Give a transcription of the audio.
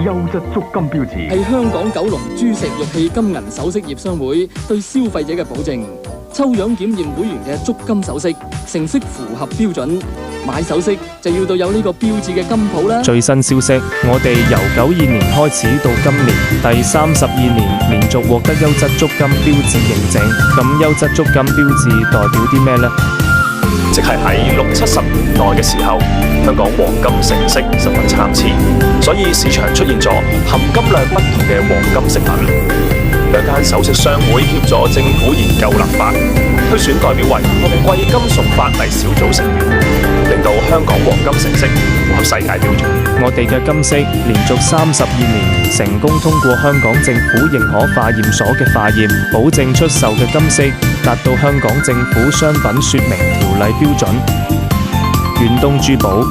優質足金標誌，係香港九龍珠石玉器金銀首飾業商會對消費者嘅保證。抽樣檢驗會員嘅足金首飾，成色符合標準。買首飾就要到有呢個標誌嘅金鋪啦。最新消息，我哋由92年開始到今年第32年，連續獲得優質足金標誌認證。咁優質足金標誌代表啲咩呢？即係喺60、70年代嘅時候，香港黃金成色十分參差，所以市場出現咗含金量不同嘅黃金飾品。兩間首飾商會協助政府研究立法，推選代表為貴金屬法例小組成員，令到香港黃金成色符合世界標準。我哋嘅金飾連續32年成功通過香港政府認可化驗所嘅化驗，保證出售嘅金飾達到香港政府商品說明條例標準。遠東珠寶